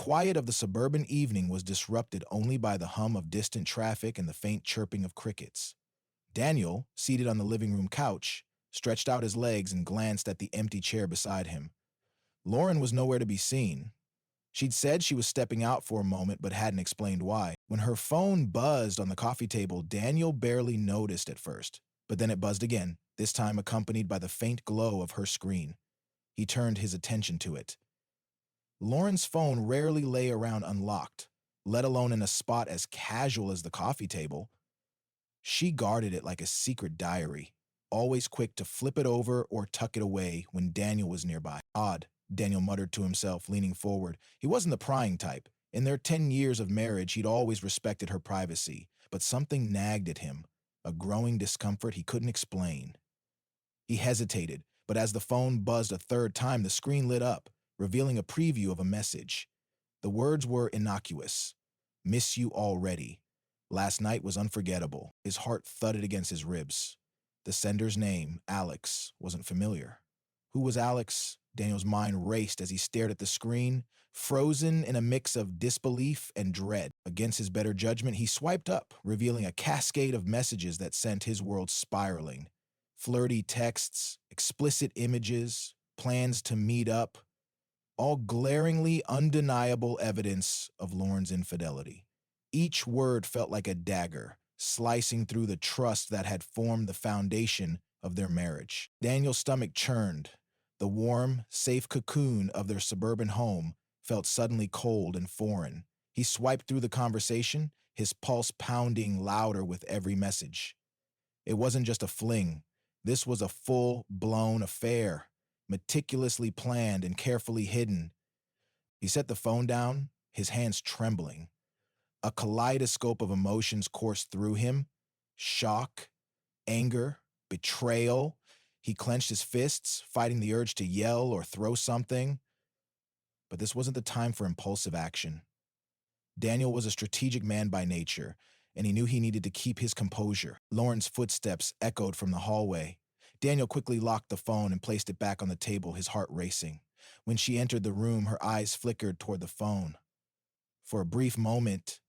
quiet of the suburban evening was disrupted only by the hum of distant traffic and the faint chirping of crickets. Daniel, seated on the living room couch, stretched out his legs and glanced at the empty chair beside him. Lauren was nowhere to be seen. She'd said she was stepping out for a moment but hadn't explained why. When her phone buzzed on the coffee table, Daniel barely noticed at first, but then it buzzed again, this time accompanied by the faint glow of her screen. He turned his attention to it. Lauren's phone rarely lay around unlocked, let alone in a spot as casual as the coffee table. She guarded it like a secret diary, always quick to flip it over or tuck it away when Daniel was nearby. Odd, Daniel muttered to himself, leaning forward. He wasn't the prying type. In their 10 years of marriage, he'd always respected her privacy, but something nagged at him, a growing discomfort he couldn't explain. He hesitated, but as the phone buzzed a third time, the screen lit up, revealing a preview of a message. The words were innocuous. "Miss you already. Last night was unforgettable." His heart thudded against his ribs. The sender's name, Alex, wasn't familiar. Who was Alex? Daniel's mind raced as he stared at the screen, frozen in a mix of disbelief and dread. Against his better judgment, he swiped up, revealing a cascade of messages that sent his world spiraling. Flirty texts, explicit images, plans to meet up, all glaringly undeniable evidence of Lauren's infidelity. Each word felt like a dagger, slicing through the trust that had formed the foundation of their marriage. Daniel's stomach churned. The warm, safe cocoon of their suburban home felt suddenly cold and foreign. He swiped through the conversation, his pulse pounding louder with every message. It wasn't just a fling. This was a full-blown affair, meticulously planned and carefully hidden. He set the phone down, his hands trembling. A kaleidoscope of emotions coursed through him: shock, anger, betrayal. He clenched his fists, fighting the urge to yell or throw something. But this wasn't the time for impulsive action. Daniel was a strategic man by nature, and he knew he needed to keep his composure. Lauren's footsteps echoed from the hallway. Daniel quickly locked the phone and placed it back on the table, his heart racing. When she entered the room, her eyes flickered toward the phone. For a brief moment,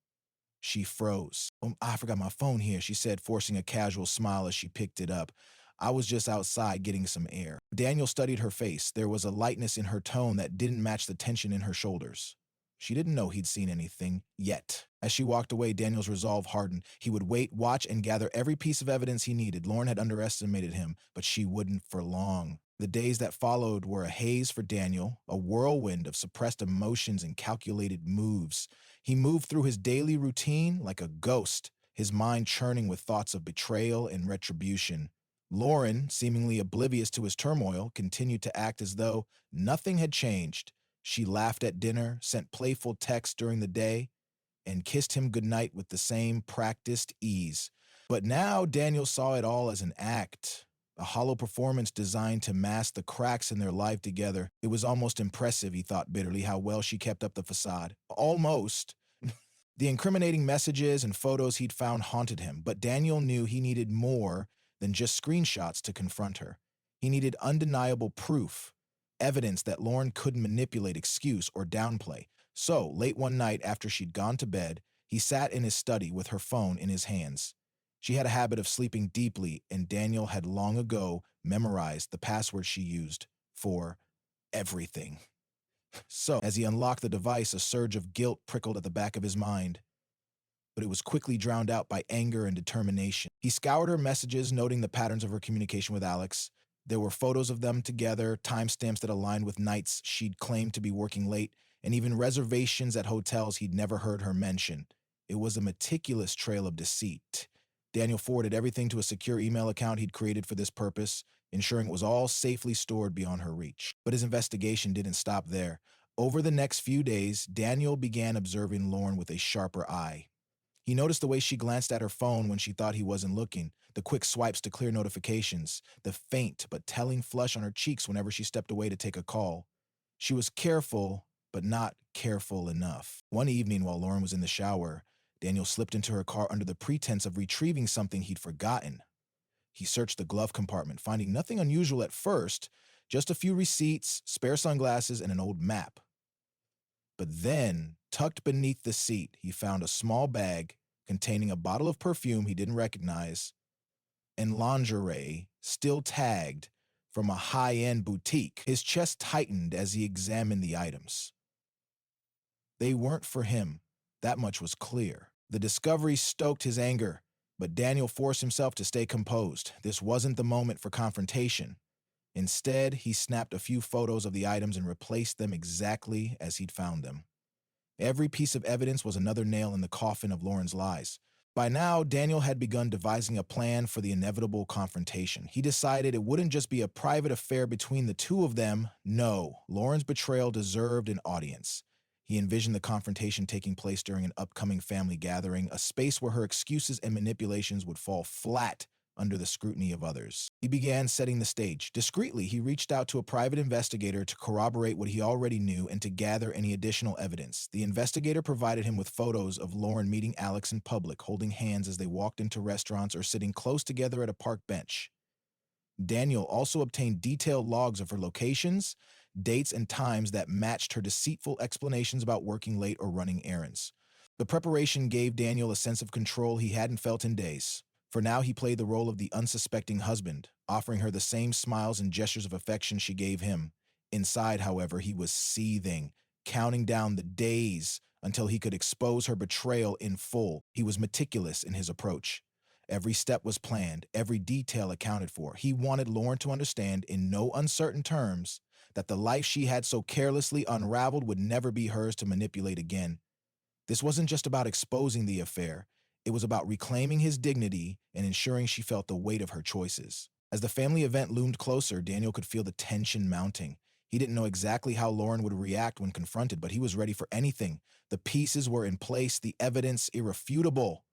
she froze. I forgot my phone here," she said, forcing a casual smile as she picked it up. "I was just outside getting some air." Daniel studied her face. There was a lightness in her tone that didn't match the tension in her shoulders. She didn't know he'd seen anything yet. As she walked away, Daniel's resolve hardened. He would wait, watch, and gather every piece of evidence he needed. Lauren had underestimated him, but she wouldn't for long. The days that followed were a haze for Daniel, a whirlwind of suppressed emotions and calculated moves. He moved through his daily routine like a ghost, his mind churning with thoughts of betrayal and retribution. Lauren, seemingly oblivious to his turmoil, continued to act as though nothing had changed. She laughed at dinner, sent playful texts during the day, and kissed him goodnight with the same practiced ease. But now Daniel saw it all as an act, a hollow performance designed to mask the cracks in their life together. It was almost impressive, he thought bitterly, how well she kept up the facade. Almost. The incriminating messages and photos he'd found haunted him, but Daniel knew he needed more than just screenshots to confront her. He needed undeniable proof, evidence that Lauren couldn't manipulate, excuse, or downplay. So, late one night after she'd gone to bed, he sat in his study with her phone in his hands. She had a habit of sleeping deeply, and Daniel had long ago memorized the password she used for everything. So, as he unlocked the device, a surge of guilt prickled at the back of his mind, but it was quickly drowned out by anger and determination. He scoured her messages, noting the patterns of her communication with Alex. There were photos of them together, timestamps that aligned with nights she'd claimed to be working late, and even reservations at hotels he'd never heard her mention. It was a meticulous trail of deceit. Daniel forwarded everything to a secure email account he'd created for this purpose, ensuring it was all safely stored beyond her reach. But his investigation didn't stop there. Over the next few days, Daniel began observing Lauren with a sharper eye. He noticed the way she glanced at her phone when she thought he wasn't looking, the quick swipes to clear notifications, the faint but telling flush on her cheeks whenever she stepped away to take a call. She was careful, but not careful enough. One evening while Lauren was in the shower, Daniel slipped into her car under the pretense of retrieving something he'd forgotten. He searched the glove compartment, finding nothing unusual at first, just a few receipts, spare sunglasses, and an old map. But then, tucked beneath the seat, he found a small bag containing a bottle of perfume he didn't recognize and lingerie, still tagged, from a high-end boutique. His chest tightened as he examined the items. They weren't for him. That much was clear. The discovery stoked his anger, but Daniel forced himself to stay composed. This wasn't the moment for confrontation. Instead, he snapped a few photos of the items and replaced them exactly as he'd found them. Every piece of evidence was another nail in the coffin of Lauren's lies. By now, Daniel had begun devising a plan for the inevitable confrontation. He decided it wouldn't just be a private affair between the two of them. No, Lauren's betrayal deserved an audience. He envisioned the confrontation taking place during an upcoming family gathering, a space where her excuses and manipulations would fall flat under the scrutiny of others. He began setting the stage. Discreetly, he reached out to a private investigator to corroborate what he already knew and to gather any additional evidence. The investigator provided him with photos of Lauren meeting Alex in public, holding hands as they walked into restaurants or sitting close together at a park bench. Daniel also obtained detailed logs of her locations, dates, and times that matched her deceitful explanations about working late or running errands. The preparation gave Daniel a sense of control he hadn't felt in days. For now, he played the role of the unsuspecting husband, offering her the same smiles and gestures of affection she gave him. Inside, however, he was seething, counting down the days until he could expose her betrayal in full. He was meticulous in his approach. Every step was planned, every detail accounted for. He wanted Lauren to understand in no uncertain terms that the life she had so carelessly unraveled would never be hers to manipulate again. This wasn't just about exposing the affair. It was about reclaiming his dignity and ensuring she felt the weight of her choices. As the family event loomed closer, Daniel could feel the tension mounting. He didn't know exactly how Lauren would react when confronted, but he was ready for anything. The pieces were in place, the evidence irrefutable.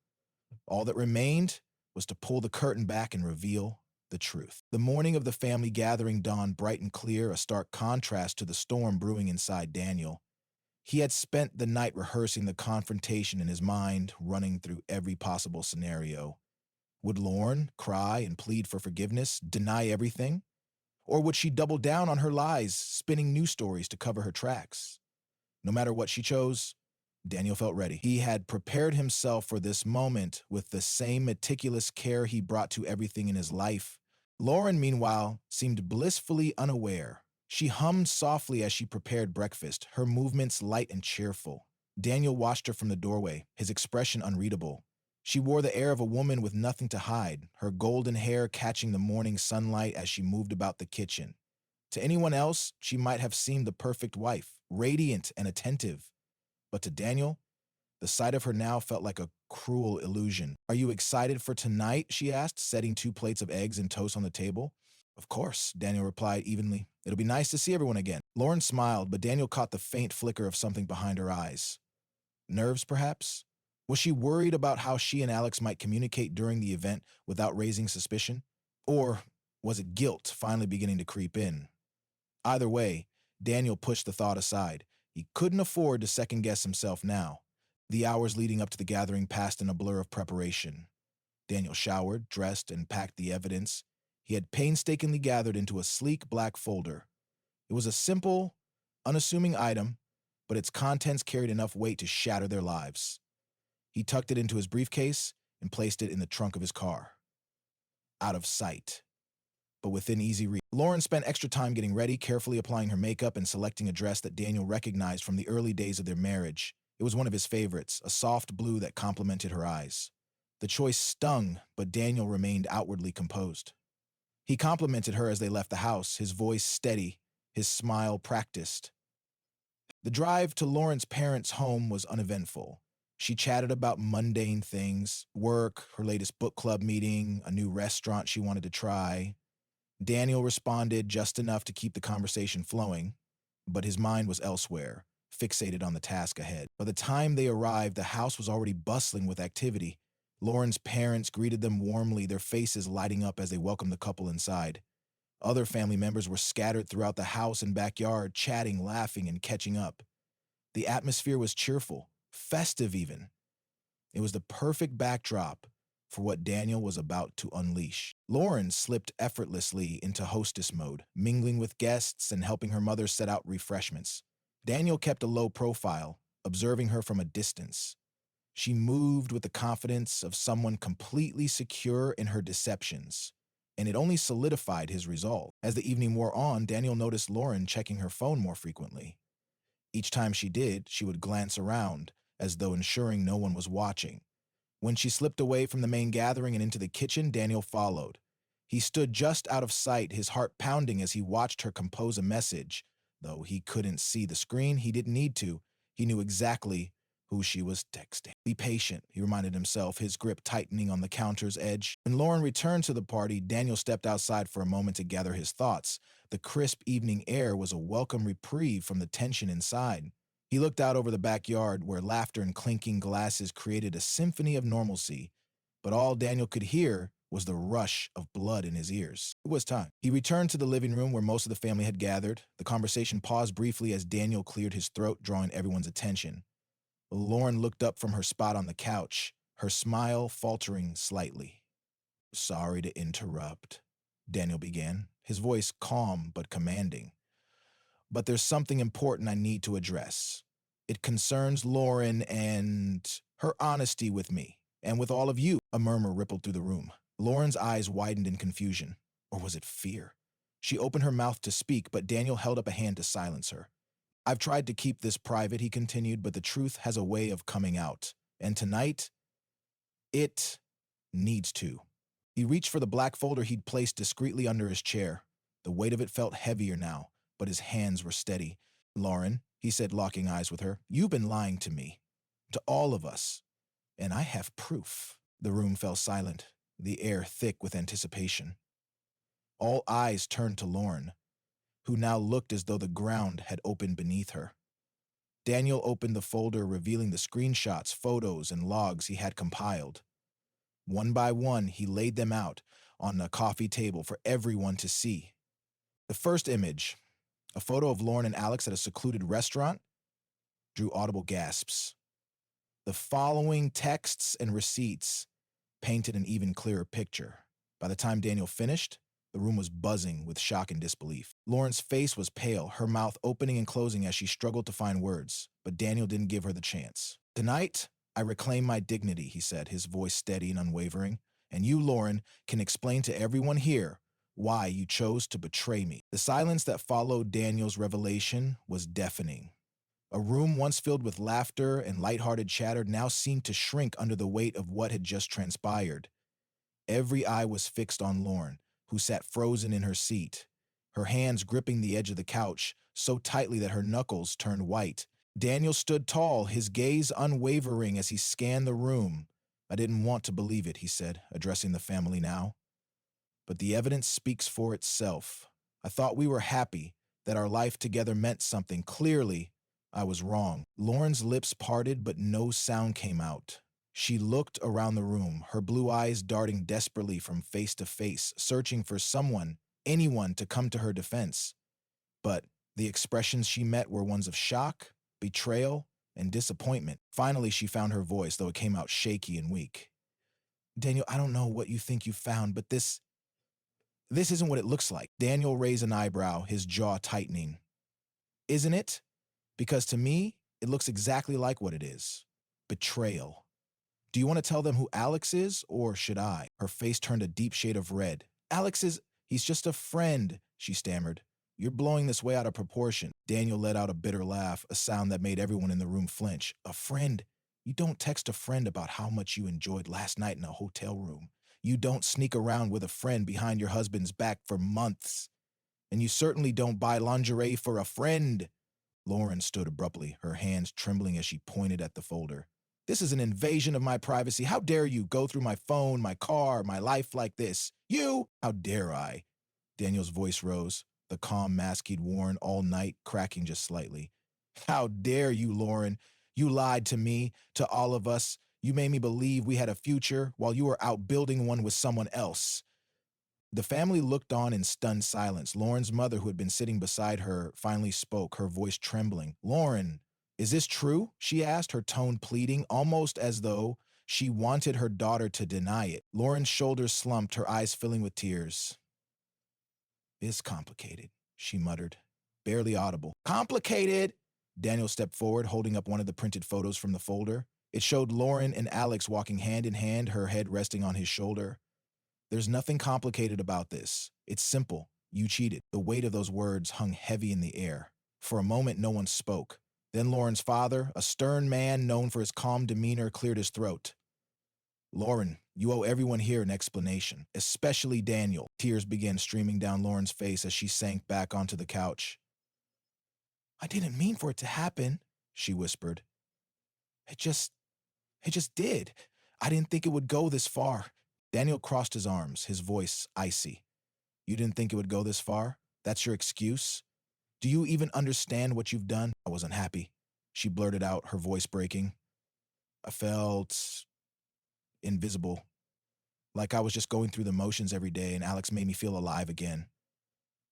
All that remained was to pull the curtain back and reveal the truth. The morning of the family gathering dawned bright and clear, a stark contrast to the storm brewing inside Daniel. He had spent the night rehearsing the confrontation in his mind, running through every possible scenario. Would Lauren cry and plead for forgiveness, deny everything? Or would she double down on her lies, spinning new stories to cover her tracks? No matter what she chose, Daniel felt ready. He had prepared himself for this moment with the same meticulous care he brought to everything in his life. Lauren, meanwhile, seemed blissfully unaware. She hummed softly as she prepared breakfast, her movements light and cheerful. Daniel watched her from the doorway, his expression unreadable. She wore the air of a woman with nothing to hide, her golden hair catching the morning sunlight as she moved about the kitchen. To anyone else, she might have seemed the perfect wife, radiant and attentive. But to Daniel, the sight of her now felt like a cruel illusion. "Are you excited for tonight?" she asked, setting 2 plates of eggs and toast on the table. "Of course," Daniel replied evenly. "It'll be nice to see everyone again." Lauren smiled, but Daniel caught the faint flicker of something behind her eyes. Nerves, perhaps? Was she worried about how she and Alex might communicate during the event without raising suspicion? Or was it guilt finally beginning to creep in? Either way, Daniel pushed the thought aside. He couldn't afford to second-guess himself now. The hours leading up to the gathering passed in a blur of preparation. Daniel showered, dressed, and packed the evidence he had painstakingly gathered into a sleek black folder. It was a simple, unassuming item, but its contents carried enough weight to shatter their lives. He tucked it into his briefcase and placed it in the trunk of his car. Out of sight, but within easy reach. Lauren spent extra time getting ready, carefully applying her makeup and selecting a dress that Daniel recognized from the early days of their marriage. It was one of his favorites, a soft blue that complemented her eyes. The choice stung, but Daniel remained outwardly composed. He complimented her as they left the house, his voice steady, his smile practiced. The drive to Lauren's parents' home was uneventful. She chatted about mundane things, work, her latest book club meeting, a new restaurant she wanted to try. Daniel responded just enough to keep the conversation flowing, but his mind was elsewhere, fixated on the task ahead. By the time they arrived, the house was already bustling with activity. Lauren's parents greeted them warmly, their faces lighting up as they welcomed the couple inside. Other family members were scattered throughout the house and backyard, chatting, laughing, and catching up. The atmosphere was cheerful, festive even. It was the perfect backdrop for what Daniel was about to unleash. Lauren slipped effortlessly into hostess mode, mingling with guests and helping her mother set out refreshments. Daniel kept a low profile, observing her from a distance. She moved with the confidence of someone completely secure in her deceptions, and it only solidified his resolve. As the evening wore on, Daniel noticed Lauren checking her phone more frequently. Each time she did, she would glance around, as though ensuring no one was watching. When she slipped away from the main gathering and into the kitchen, Daniel followed. He stood just out of sight, his heart pounding as he watched her compose a message. Though he couldn't see the screen, he didn't need to. He knew exactly who she was texting. Be patient, he reminded himself, his grip tightening on the counter's edge. When Lauren returned to the party, Daniel stepped outside for a moment to gather his thoughts. The crisp evening air was a welcome reprieve from the tension inside. He looked out over the backyard where laughter and clinking glasses created a symphony of normalcy, but all Daniel could hear was the rush of blood in his ears. It was time. He returned to the living room where most of the family had gathered. The conversation paused briefly as Daniel cleared his throat, drawing everyone's attention. Lauren looked up from her spot on the couch, her smile faltering slightly. "Sorry to interrupt," Daniel began, his voice calm but commanding. "But there's something important I need to address. It concerns Lauren and her honesty with me, and with all of you." A murmur rippled through the room. Lauren's eyes widened in confusion. Or was it fear? She opened her mouth to speak, but Daniel held up a hand to silence her. "I've tried to keep this private," he continued, "but the truth has a way of coming out. And tonight, it needs to." He reached for the black folder he'd placed discreetly under his chair. The weight of it felt heavier now, but his hands were steady. "Lauren," he said, locking eyes with her, "you've been lying to me, to all of us, and I have proof." The room fell silent, the air thick with anticipation. All eyes turned to Lauren, who now looked as though the ground had opened beneath her. Daniel opened the folder, revealing the screenshots, photos, and logs he had compiled. One by one, he laid them out on a coffee table for everyone to see. The first image, a photo of Lauren and Alex at a secluded restaurant, drew audible gasps. The following texts and receipts painted an even clearer picture. By the time Daniel finished, the room was buzzing with shock and disbelief. Lauren's face was pale, her mouth opening and closing as she struggled to find words, but Daniel didn't give her the chance. "Tonight, I reclaim my dignity," he said, his voice steady and unwavering, "and you, Lauren, can explain to everyone here why you chose to betray me." The silence that followed Daniel's revelation was deafening. A room once filled with laughter and lighthearted chatter now seemed to shrink under the weight of what had just transpired. Every eye was fixed on Lauren, who sat frozen in her seat, her hands gripping the edge of the couch so tightly that her knuckles turned white. Daniel stood tall, his gaze unwavering as he scanned the room. "I didn't want to believe it," he said, addressing the family now. "But the evidence speaks for itself. I thought we were happy, that our life together meant something. Clearly, I was wrong." Lauren's lips parted, but no sound came out. She looked around the room, her blue eyes darting desperately from face to face, searching for someone, anyone, to come to her defense. But the expressions she met were ones of shock, betrayal, and disappointment. Finally, she found her voice, though it came out shaky and weak. "Daniel, I don't know what you think you found, but this isn't what it looks like." Daniel raised an eyebrow, his jaw tightening. "Isn't it? Because to me, it looks exactly like what it is. Betrayal. Do you want to tell them who Alex is, or should I?" Her face turned a deep shade of red. "He's just a friend," she stammered. "You're blowing this way out of proportion." Daniel let out a bitter laugh, a sound that made everyone in the room flinch. "A friend? You don't text a friend about how much you enjoyed last night in a hotel room. You don't sneak around with a friend behind your husband's back for months. And you certainly don't buy lingerie for a friend." Lauren stood abruptly, her hands trembling as she pointed at the folder. "This is an invasion of my privacy. How dare you go through my phone, my car, my life like this? You? How dare I?" Daniel's voice rose, the calm mask he'd worn all night cracking just slightly. "How dare you, Lauren? You lied to me, to all of us. You made me believe we had a future while you were out building one with someone else." The family looked on in stunned silence. Lauren's mother, who had been sitting beside her, finally spoke, her voice trembling. "Lauren, is this true?" she asked, her tone pleading, almost as though she wanted her daughter to deny it. Lauren's shoulders slumped, her eyes filling with tears. "It's complicated," she muttered, barely audible. "Complicated?" Daniel stepped forward, holding up one of the printed photos from the folder. It showed Lauren and Alex walking hand in hand, her head resting on his shoulder. There's nothing complicated about this. It's simple. You cheated. The weight of those words hung heavy in the air. For a moment, no one spoke. Then Lauren's father, a stern man known for his calm demeanor, cleared his throat. Lauren, you owe everyone here an explanation, especially Daniel. Tears began streaming down Lauren's face as she sank back onto the couch. I didn't mean for it to happen, she whispered. It just did. I didn't think it would go this far. Daniel crossed his arms, his voice icy. You didn't think it would go this far? That's your excuse? Do you even understand what you've done? I was unhappy, she blurted out, her voice breaking. I felt invisible, like I was just going through the motions every day and Alex made me feel alive again.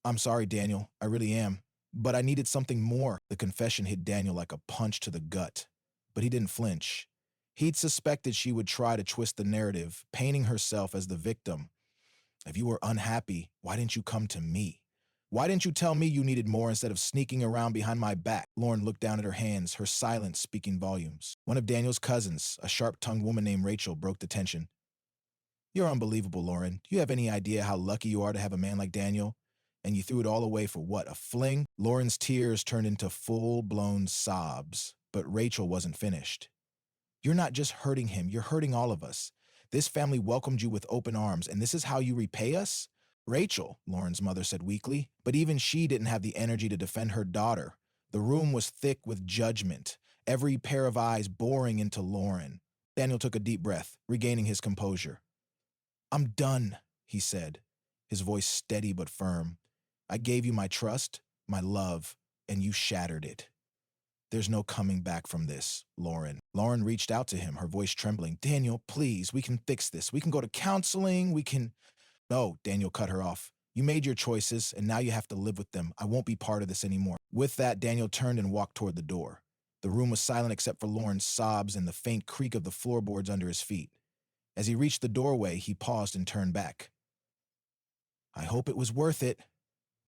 I'm sorry, Daniel, I really am. But I needed something more. The confession hit Daniel like a punch to the gut. But he didn't flinch. He'd suspected she would try to twist the narrative, painting herself as the victim. If you were unhappy, why didn't you come to me? Why didn't you tell me you needed more instead of sneaking around behind my back? Lauren looked down at her hands, her silence speaking volumes. One of Daniel's cousins, a sharp-tongued woman named Rachel, broke the tension. You're unbelievable, Lauren. Do you have any idea how lucky you are to have a man like Daniel? And you threw it all away for what, a fling? Lauren's tears turned into full-blown sobs, but Rachel wasn't finished. You're not just hurting him, you're hurting all of us. This family welcomed you with open arms, and this is how you repay us? Rachel, Lauren's mother said weakly, but even she didn't have the energy to defend her daughter. The room was thick with judgment, every pair of eyes boring into Lauren. Daniel took a deep breath, regaining his composure. I'm done, he said, his voice steady but firm. I gave you my trust, my love, and you shattered it. There's no coming back from this, Lauren. Lauren reached out to him, her voice trembling. Daniel, please, we can fix this. We can go to counseling, we can... No, Daniel cut her off. You made your choices, and now you have to live with them. I won't be part of this anymore. With that, Daniel turned and walked toward the door. The room was silent except for Lauren's sobs and the faint creak of the floorboards under his feet. As he reached the doorway, he paused and turned back. I hope it was worth it.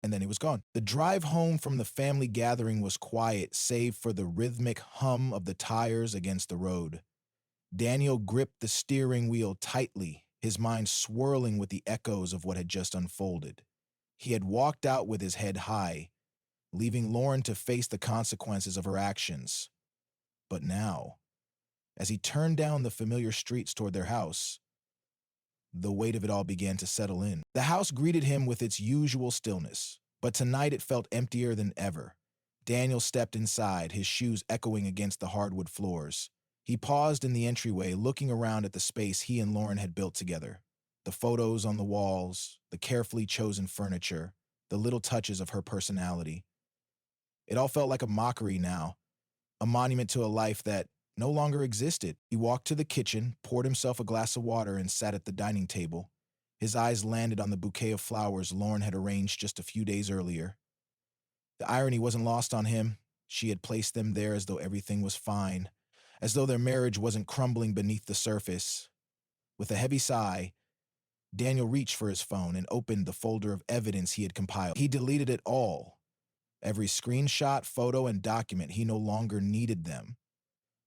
And then he was gone. The drive home from the family gathering was quiet, save for the rhythmic hum of the tires against the road. Daniel gripped the steering wheel tightly, his mind swirling with the echoes of what had just unfolded. He had walked out with his head high, leaving Lauren to face the consequences of her actions. But now, as he turned down the familiar streets toward their house, the weight of it all began to settle in. The house greeted him with its usual stillness, but tonight it felt emptier than ever. Daniel stepped inside, his shoes echoing against the hardwood floors. He paused in the entryway, looking around at the space he and Lauren had built together. The photos on the walls, the carefully chosen furniture, the little touches of her personality. It all felt like a mockery now, a monument to a life that no longer existed. He walked to the kitchen, poured himself a glass of water, and sat at the dining table. His eyes landed on the bouquet of flowers Lauren had arranged just a few days earlier. The irony wasn't lost on him. She had placed them there as though everything was fine, as though their marriage wasn't crumbling beneath the surface. With a heavy sigh, Daniel reached for his phone and opened the folder of evidence he had compiled. He deleted it all. Every screenshot, photo, and document. He no longer needed them.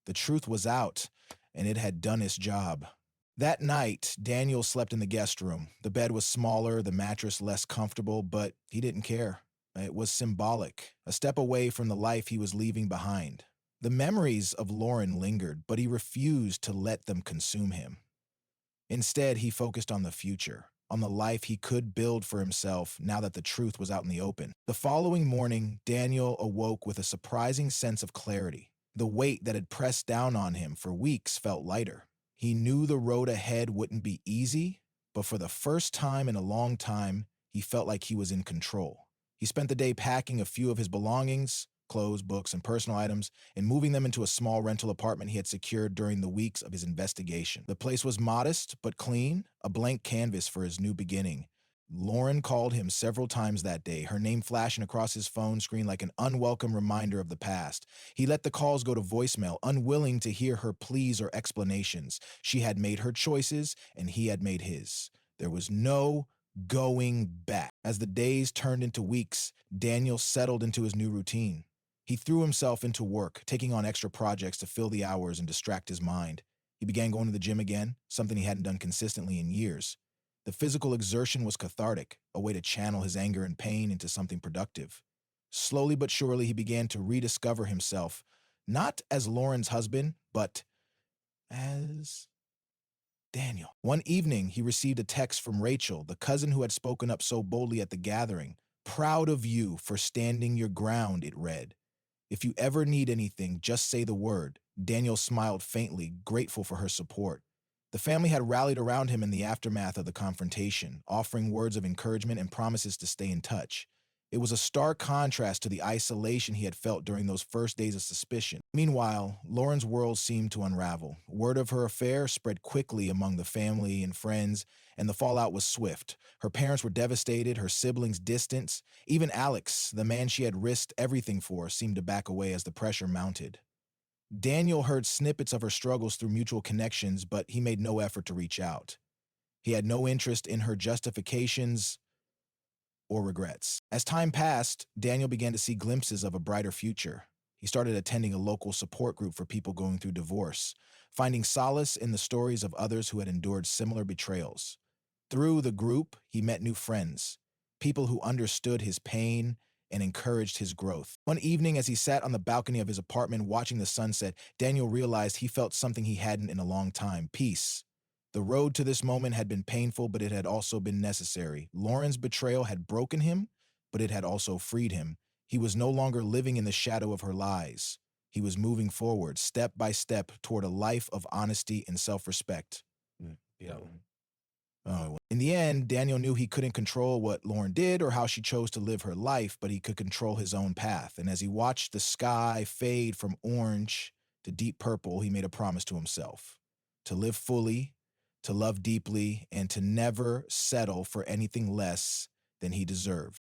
The truth was out, and it had done its job. That night, Daniel slept in the guest room. The bed was smaller, the mattress less comfortable, but he didn't care. It was symbolic, a step away from the life he was leaving behind. The memories of Lauren lingered, but he refused to let them consume him. Instead, he focused on the future, on the life he could build for himself now that the truth was out in the open. The following morning, Daniel awoke with a surprising sense of clarity. The weight that had pressed down on him for weeks felt lighter. He knew the road ahead wouldn't be easy, but for the first time in a long time, he felt like he was in control. He spent the day packing a few of his belongings, clothes, books, and personal items, and moving them into a small rental apartment he had secured during the weeks of his investigation. The place was modest but clean, a blank canvas for his new beginning. Lauren called him several times that day, her name flashing across his phone screen like an unwelcome reminder of the past. He let the calls go to voicemail, unwilling to hear her pleas or explanations. She had made her choices, and he had made his. There was no going back. As the days turned into weeks, Daniel settled into his new routine. He threw himself into work, taking on extra projects to fill the hours and distract his mind. He began going to the gym again, something he hadn't done consistently in years. The physical exertion was cathartic, a way to channel his anger and pain into something productive. Slowly but surely, he began to rediscover himself, not as Lauren's husband, but as Daniel. One evening, he received a text from Rachel, the cousin who had spoken up so boldly at the gathering. "Proud of you for standing your ground," it read. "If you ever need anything, just say the word." Daniel smiled faintly, grateful for her support. The family had rallied around him in the aftermath of the confrontation, offering words of encouragement and promises to stay in touch. It was a stark contrast to the isolation he had felt during those first days of suspicion. Meanwhile, Lauren's world seemed to unravel. Word of her affair spread quickly among the family and friends, and the fallout was swift. Her parents were devastated, her siblings distant. Even Alex, the man she had risked everything for, seemed to back away as the pressure mounted. Daniel heard snippets of her struggles through mutual connections, but he made no effort to reach out. He had no interest in her justifications or regrets. As time passed, Daniel began to see glimpses of a brighter future. He started attending a local support group for people going through divorce, finding solace in the stories of others who had endured similar betrayals. Through the group, he met new friends, people who understood his pain and encouraged his growth. One evening, as he sat on the balcony of his apartment watching the sunset, Daniel realized he felt something he hadn't in a long time: peace. The road to this moment had been painful, but it had also been necessary. Lauren's betrayal had broken him, but it had also freed him. He was no longer living in the shadow of her lies. He was moving forward, step by step, toward a life of honesty and self-respect. Yeah. In the end, Daniel knew he couldn't control what Lauren did or how she chose to live her life, but he could control his own path. And as he watched the sky fade from orange to deep purple, he made a promise to himself: to live fully, to love deeply, and to never settle for anything less than he deserved.